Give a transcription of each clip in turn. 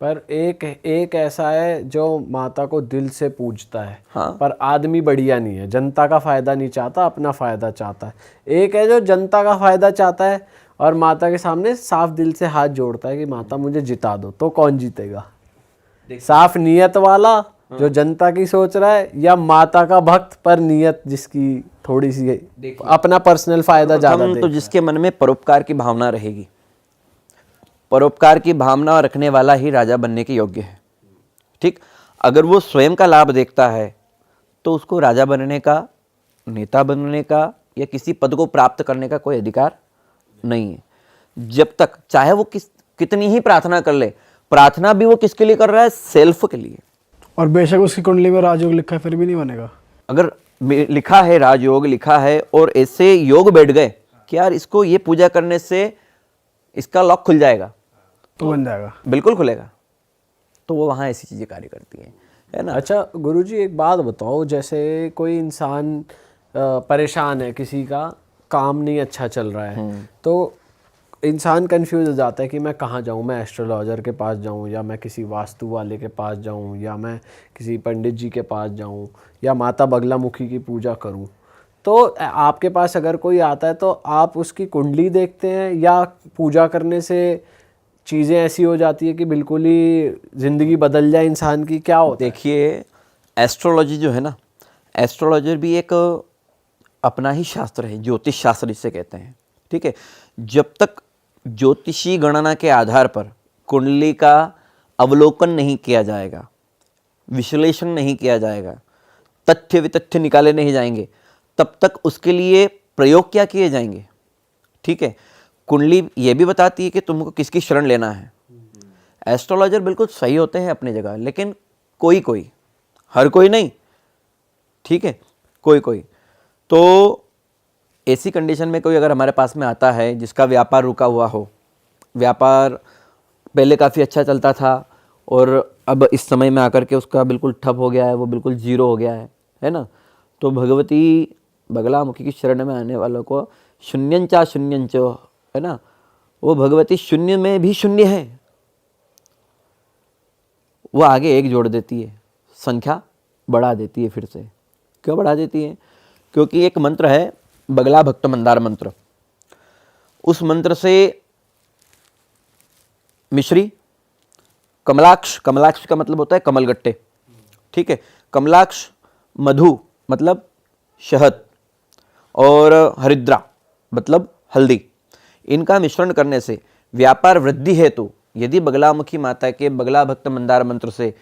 पर एक एक ऐसा है जो माता को दिल से पूजता है। हाँ। पर आदमी बढ़िया नहीं है, जनता का फायदा नहीं चाहता, अपना फायदा चाहता है। एक है जो जनता का फायदा चाहता है और माता के सामने साफ दिल से हाथ जोड़ता है कि माता मुझे जिता दो। तो कौन जीतेगा? साफ नियत वाला जो जनता की सोच रहा है, या माता का भक्त पर नियत जिसकी थोड़ी सी अपना पर्सनल फायदा ज्यादा तो देख जिसके मन में परोपकार की भावना रहेगी, परोपकार की भावना रखने वाला ही राजा बनने के योग्य है। ठीक, अगर वो स्वयं का लाभ देखता है तो उसको राजा बनने का, नेता बनने का या किसी पद को प्राप्त करने का कोई अधिकार नहीं है। जब तक चाहे वो कितनी ही प्रार्थना कर ले, प्रार्थना भी वो किसके लिए कर रहा है? सेल्फ के लिए। और बेशक उसकी कुंडली में राजयोग लिखा है फिर भी नहीं बनेगा। अगर लिखा है राजयोग लिखा है और ऐसे योग बैठ गए कि यार इसको ये पूजा करने से इसका लॉक खुल जाएगा, तो बन जाएगा, बिल्कुल खुलेगा। तो वो वहाँ ऐसी चीजें कार्य करती हैं, है ना। अच्छा गुरुजी, एक बात बताओ, जैसे कोई इंसान परेशान है, किसी का काम नहीं अच्छा चल रहा है, तो इंसान कंफ्यूज हो जाता है कि मैं कहाँ जाऊँ, मैं एस्ट्रोलॉजर के पास जाऊँ, या मैं किसी वास्तु वाले के पास जाऊँ, या मैं किसी पंडित जी के पास जाऊँ, या माता बगलामुखी की पूजा करूँ। तो आपके पास अगर कोई आता है तो आप उसकी कुंडली देखते हैं, या पूजा करने से चीज़ें ऐसी हो जाती है कि बिल्कुल ही ज़िंदगी बदल जाए इंसान की? क्या होता है? देखिए, एस्ट्रोलॉजी जो है ना, एस्ट्रोलॉजर भी एक अपना ही शास्त्र है, ज्योतिष शास्त्र जिसे कहते हैं। ठीक है, जब तक ज्योतिषी गणना के आधार पर कुंडली का अवलोकन नहीं किया जाएगा, विश्लेषण नहीं किया जाएगा, तथ्य वितथ्य निकाले नहीं जाएंगे, तब तक उसके लिए प्रयोग क्या किए जाएंगे। ठीक है, कुंडली ये भी बताती है कि तुमको किसकी शरण लेना है। एस्ट्रोलॉजर बिल्कुल सही होते हैं अपनी जगह, लेकिन कोई कोई, हर कोई नहीं। ठीक है, कोई कोई। तो ऐसी कंडीशन में कोई अगर हमारे पास में आता है जिसका व्यापार रुका हुआ हो, व्यापार पहले काफ़ी अच्छा चलता था और अब इस समय में आकर के उसका बिल्कुल ठप हो गया है, वो बिल्कुल जीरो हो गया है ना, तो भगवती बगलामुखी की शरण में आने वालों को शून्यंचा शून्यंच, है ना, वो भगवती शून्य में भी शून्य है, वो आगे एक जोड़ देती है, संख्या बढ़ा देती है। फिर से क्यों बढ़ा देती है? क्योंकि एक मंत्र है बगला भक्त मंदार मंत्र, उस मंत्र से मिश्री, कमलाक्ष, कमलाक्ष का मतलब होता है कमलगट्टे, ठीक है, कमलाक्ष, मधु मतलब शहद, और हरिद्रा मतलब हल्दी, इनका मिश्रण करने से व्यापार वृद्धि हेतु यदि बगलामुखी माता के बगला भक्त मंदार मंत्र से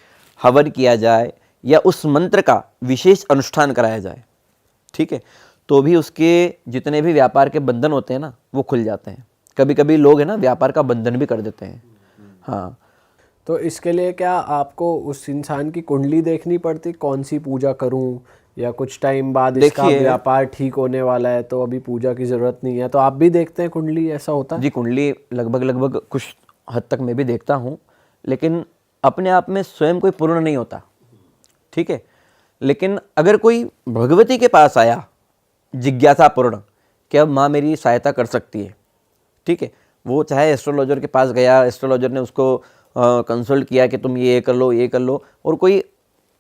हवन किया जाए या उस मंत्र का विशेष अनुष्ठान कराया जाए, ठीक है, तो भी उसके जितने भी व्यापार के बंधन होते हैं ना, वो खुल जाते हैं। कभी कभी लोग है ना व्यापार का बंधन भी कर देते हैं। हाँ, तो इसके लिए क्या आपको उस इंसान की कुंडली देखनी पड़ती, कौन सी पूजा करूं, या कुछ टाइम बाद इसका व्यापार ठीक होने वाला है तो अभी पूजा की ज़रूरत नहीं है, तो आप भी देखते हैं कुंडली? ऐसा होता है? जी, कुंडली लगभग कुछ हद तक मैं भी देखता हूँ, लेकिन अपने आप में स्वयं कोई पूर्ण नहीं होता। ठीक है, लेकिन अगर कोई भगवती के पास आया जिज्ञासा पूर्ण कि अब माँ मेरी सहायता कर सकती है, ठीक है, वो चाहे एस्ट्रोलॉजर के पास गया, एस्ट्रोलॉजर ने उसको कंसल्ट किया कि तुम ये कर लो, ये कर लो, और कोई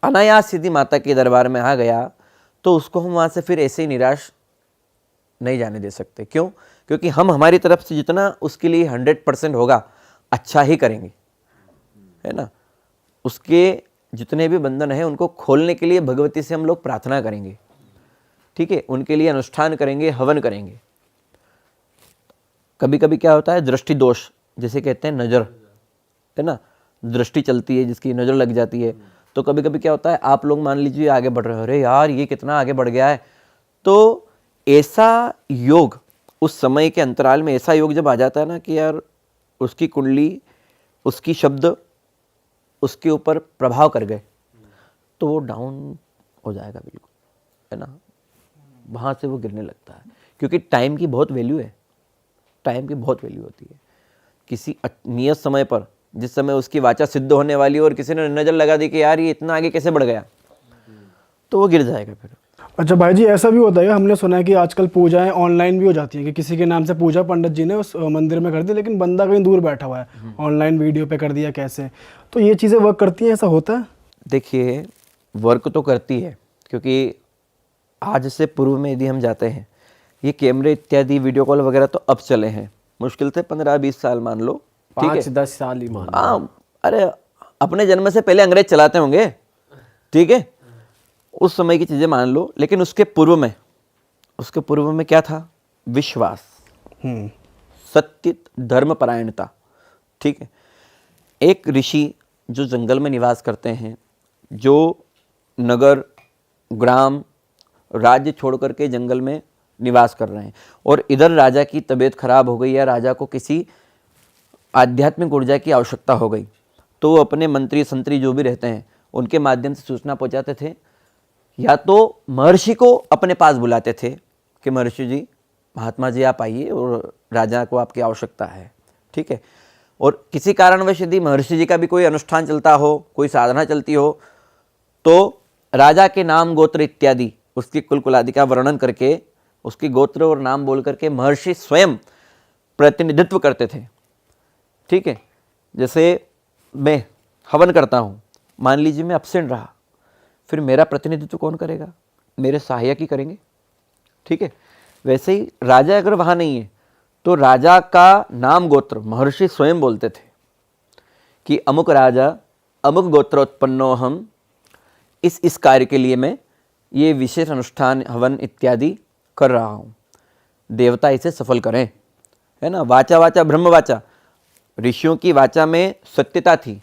अनायास सीधी माता के दरबार में आ गया, तो उसको हम वहाँ से फिर ऐसे ही निराश नहीं जाने दे सकते। क्यों? क्योंकि हम हमारी तरफ से जितना उसके लिए 100% होगा अच्छा ही करेंगे, है ना। उसके जितने भी बंधन हैं उनको खोलने के लिए भगवती से हम लोग प्रार्थना करेंगे, ठीक है, उनके लिए अनुष्ठान करेंगे, हवन करेंगे। कभी कभी क्या होता है, दृष्टि दोष जैसे कहते हैं, नज़र, है ना, दृष्टि चलती है जिसकी नज़र लग जाती है, तो कभी कभी क्या होता है, आप लोग मान लीजिए आगे बढ़ रहे हो, अरे यार ये कितना आगे बढ़ गया है, तो ऐसा योग उस समय के अंतराल में ऐसा योग जब आ जाता है ना कि यार उसकी कुंडली, उसकी शब्द उसके ऊपर प्रभाव कर गए, तो वो डाउन हो जाएगा बिल्कुल, है ना, वहाँ से वो गिरने लगता है। क्योंकि टाइम की बहुत वैल्यू है, टाइम की बहुत वैल्यू होती है। किसी नियत समय पर, जिस समय उसकी वाचा सिद्ध होने वाली और किसी ने नज़र लगा दी कि यार ये इतना आगे कैसे बढ़ गया, तो वो गिर जाएगा फिर। अच्छा भाई जी, ऐसा भी होता है, हमने सुना है कि आजकल पूजाएं ऑनलाइन भी हो जाती हैं, कि किसी के नाम से पूजा पंडित जी ने उस मंदिर में कर दी, लेकिन बंदा कहीं दूर बैठा हुआ है, ऑनलाइन वीडियो पे कर दिया कैसे, तो ये चीज़ें वर्क करती हैं, ऐसा होता है? देखिए, वर्क तो करती है, क्योंकि आज से पूर्व में यदि हम जाते हैं, ये कैमरे इत्यादि वीडियो कॉल वगैरह तो अब चले हैं, मुश्किल से 15-20 साल मान लो, ठीक है, 5-10 साल ही मान लो। हाँ, अरे अपने जन्म से पहले अंग्रेज चलाते होंगे, ठीक है, उस समय की चीज़ें मान लो, लेकिन उसके पूर्व में क्या था? विश्वास, सत्य, धर्मपरायणता, ठीक है। एक ऋषि जो जंगल में निवास करते हैं, जो नगर, ग्राम, राज्य छोड़ करके जंगल में निवास कर रहे हैं, और इधर राजा की तबीयत खराब हो गई या राजा को किसी आध्यात्मिक ऊर्जा की आवश्यकता हो गई, तो वो अपने मंत्री संतरी जो भी रहते हैं उनके माध्यम से सूचना पहुंचाते थे, या तो महर्षि को अपने पास बुलाते थे कि महर्षि जी, महात्मा जी आप आइए और राजा को आपकी आवश्यकता है, ठीक है। और किसी कारणवश यदि महर्षि जी का भी कोई अनुष्ठान चलता हो, कोई साधना चलती हो, तो राजा के नाम गोत्र इत्यादि उसकी कुल कुलादि का वर्णन करके, उसकी गोत्र और नाम बोल करके महर्षि स्वयं प्रतिनिधित्व करते थे, ठीक है। जैसे मैं हवन करता हूँ, मान लीजिए मैं अब्सेंट रहा, फिर मेरा प्रतिनिधित्व कौन करेगा? मेरे सहायक ही करेंगे, ठीक है। वैसे ही राजा अगर वहाँ नहीं है तो राजा का नाम गोत्र महर्षि स्वयं बोलते थे कि अमुक राजा अमुक गोत्रोत्पन्नो हम, इस कार्य के लिए मैं ये विशेष अनुष्ठान हवन इत्यादि कर रहा हूँ, देवता इसे सफल करें, है ना। वाचा वाचा ब्रह्म वाचा, ऋषियों की वाचा में सत्यता थी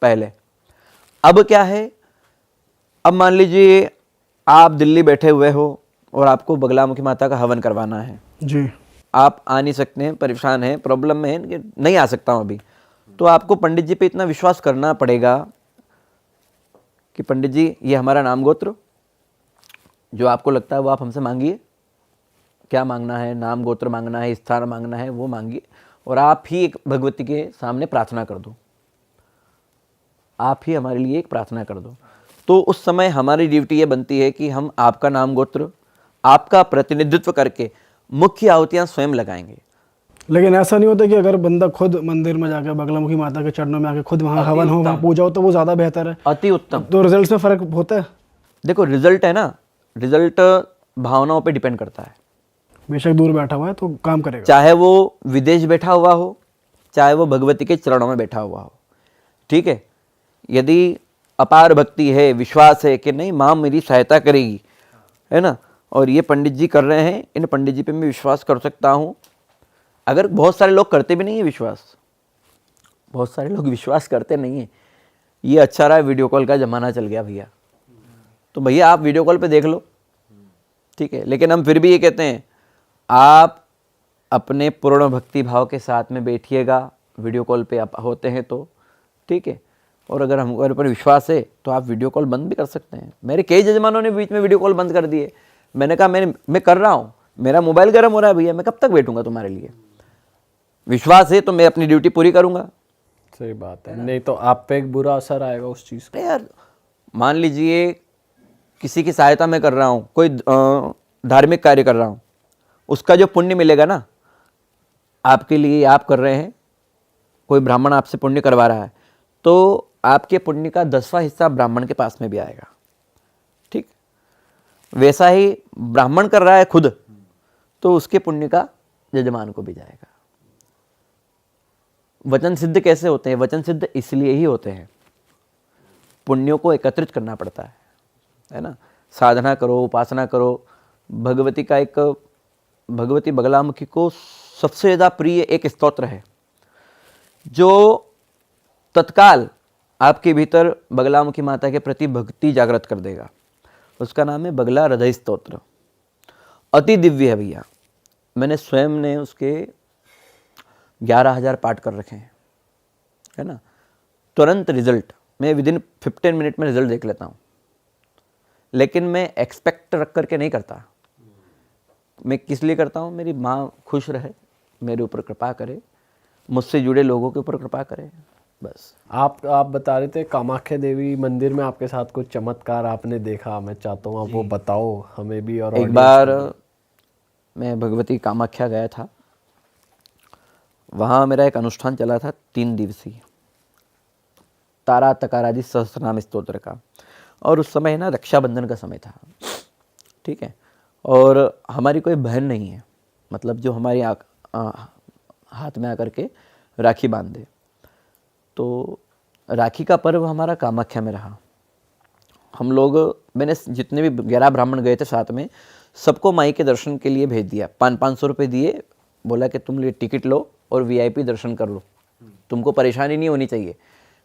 पहले। अब क्या है? अब मान लीजिए आप दिल्ली बैठे हुए हो और आपको बगलामुखी माता का हवन करवाना है जी, आप आ नहीं सकते हैं, परेशान हैं, प्रॉब्लम में हैं कि नहीं आ सकता हूँ अभी, तो आपको पंडित जी पे इतना विश्वास करना पड़ेगा कि पंडित जी ये हमारा नाम गोत्र, जो आपको लगता है वो आप हमसे मांगिए, क्या मांगना है, नाम गोत्र मांगना है, स्थान मांगना है, वो मांगिए, और आप ही एक भगवती के सामने प्रार्थना कर दो, आप ही हमारे लिए एक प्रार्थना कर दो। तो उस समय हमारी ड्यूटी ये बनती है कि हम आपका नाम गोत्र, आपका प्रतिनिधित्व करके मुख्य आहुतियाँ स्वयं लगाएंगे। लेकिन ऐसा नहीं होता कि अगर बंदा खुद मंदिर में जाकर बगलामुखी माता के चरणों में आके खुद वहाँ हवन हो, वहाँ पूजा हो, तो वो ज़्यादा बेहतर है? अति उत्तम। तो रिजल्ट में फ़र्क होता है? देखो, रिजल्ट है ना, रिजल्ट भावनाओं पे डिपेंड करता है। बेशक दूर बैठा हुआ है तो काम करेगा, चाहे वो विदेश बैठा हुआ हो, चाहे वो भगवती के चरणों में बैठा हुआ हो, ठीक है। यदि अपार भक्ति है, विश्वास है कि नहीं माँ मेरी सहायता करेगी, है ना, और ये पंडित जी कर रहे हैं, इन पंडित जी पे मैं विश्वास कर सकता हूँ। अगर बहुत सारे लोग करते भी नहीं है विश्वास, बहुत सारे लोग विश्वास करते नहीं है, ये अच्छा रहा वीडियो कॉल का ज़माना चल गया भैया, तो भैया आप वीडियो कॉल पे देख लो, ठीक है। लेकिन हम फिर भी ये कहते हैं, आप अपने पूर्ण भक्ति भाव के साथ में बैठिएगा, वीडियो कॉल पे आप होते हैं तो ठीक है, और अगर हमारे ऊपर विश्वास है तो आप वीडियो कॉल बंद भी कर सकते हैं। मेरे कई जजमानों ने बीच में वीडियो कॉल बंद कर दिए, मैंने कहा मैं कर रहा हूँ, मेरा मोबाइल गर्म हो रहा है भैया, मैं कब तक बैठूंगा तुम्हारे लिए, विश्वास है तो मैं अपनी ड्यूटी पूरी करूंगा। सही बात है, नहीं तो आप पे एक बुरा असर आएगा उस चीज़ का। अरे यार, मान लीजिए किसी की सहायता मैं कर रहा हूँ, कोई धार्मिक कार्य कर रहा हूँ, उसका जो पुण्य मिलेगा ना आपके लिए, आप कर रहे हैं, कोई ब्राह्मण आपसे पुण्य करवा रहा है, तो आपके पुण्य का 10वां हिस्सा ब्राह्मण के पास में भी आएगा, ठीक। वैसा ही ब्राह्मण कर रहा है खुद, तो उसके पुण्य का यजमान को भी जाएगा। वचन सिद्ध कैसे होते हैं? वचन सिद्ध इसलिए ही होते हैं, पुण्यों को एकत्रित करना पड़ता है ना। साधना करो, उपासना करो, भगवती का एक, भगवती बगलामुखी को सबसे ज़्यादा प्रिय एक स्तोत्र है जो तत्काल आपके भीतर बगलामुखी माता के प्रति भक्ति जागृत कर देगा, उसका नाम है बगला हृदय स्तोत्र। अति दिव्य है भैया, मैंने स्वयं ने उसके 11,000 पाठ कर रखे हैं, है ना। तुरंत रिजल्ट, मैं विदिन 15 मिनट में रिजल्ट देख लेता हूँ, लेकिन मैं एक्सपेक्ट रख करके नहीं करता। मैं किस लिए करता हूँ? मेरी माँ खुश रहे, मेरे ऊपर कृपा करे, मुझसे जुड़े लोगों के ऊपर कृपा करे, बस। आप बता रहे थे कामाख्या देवी मंदिर में आपके साथ कुछ चमत्कार आपने देखा, मैं चाहता हूँ आप वो बताओ हमें भी और एक audience बार को भी। मैं भगवती कामाख्या गया था, वहाँ मेरा एक अनुष्ठान चला था 3 दिवसीय, तारा तकारादि सहस्रनाम स्तोत्र का, और उस समय ना रक्षाबंधन का समय था, ठीक है। और हमारी कोई बहन नहीं है, मतलब जो हमारी हाथ में आकर के राखी बांध दे। तो राखी का पर्व हमारा कामाख्या में रहा। हम लोग, मैंने जितने भी 11 ब्राह्मण गए थे साथ में, सबको माई के दर्शन के लिए भेज दिया। 500 रुपये दिए, बोला कि तुम लिए टिकट लो और वीआईपी दर्शन कर लो, तुमको परेशानी नहीं होनी चाहिए।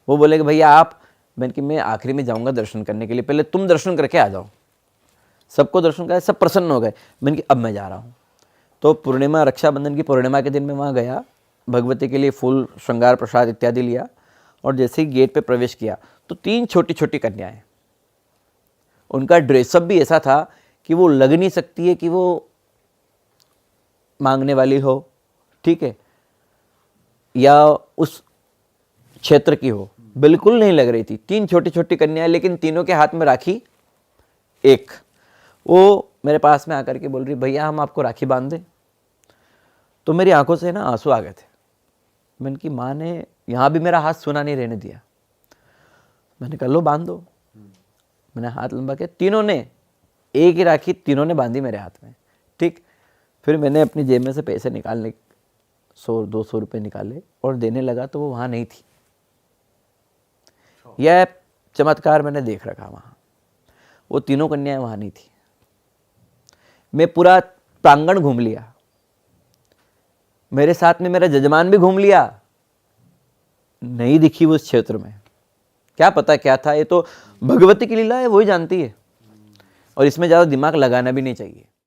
वो बोले कि भैया आप, मैंने कि मैं आखिरी में जाऊंगा दर्शन करने के लिए, पहले तुम दर्शन करके आ जाओ। सबको दर्शन कराए, सब प्रसन्न हो गए। मैंने कि अब मैं जा रहा हूँ। तो पूर्णिमा, रक्षाबंधन की पूर्णिमा के दिन मैं वहाँ गया, भगवती के लिए फूल, श्रृंगार, प्रसाद इत्यादि लिया, और जैसे ही गेट पे प्रवेश किया तो 3 छोटी छोटी कन्याएं, उनका ड्रेसअप भी ऐसा था कि वो लग नहीं सकती है कि वो मांगने वाली हो, ठीक है, या उस क्षेत्र की हो, बिल्कुल नहीं लग रही थी। 3 छोटी छोटी कन्याएं, लेकिन तीनों के हाथ में राखी एक। वो मेरे पास में आकर के बोल रही, भैया हम आपको राखी बांध दें? तो मेरी आंखों से ना आंसू आ गए थे। मैंने कि माँ ने यहाँ भी मेरा हाथ सूना नहीं रहने दिया। मैंने कहा लो बांध दो। मैंने हाथ लंबा किया, तीनों ने एक ही राखी, तीनों ने बांधी मेरे हाथ में, ठीक। फिर मैंने अपनी जेब में से पैसे निकालने, 100-200 रुपये निकाले और देने लगा, तो वो वहाँ नहीं थी। यह चमत्कार मैंने देख रखा वहाँ, वो तीनों कन्याएं वहाँ नहीं थी। मैं पूरा प्रांगण घूम लिया, मेरे साथ में मेरा जजमान भी घूम लिया, नहीं दिखी वो उस क्षेत्र में। क्या पता क्या था, ये तो भगवती की लीला है, वही जानती है, और इसमें ज़्यादा दिमाग लगाना भी नहीं चाहिए।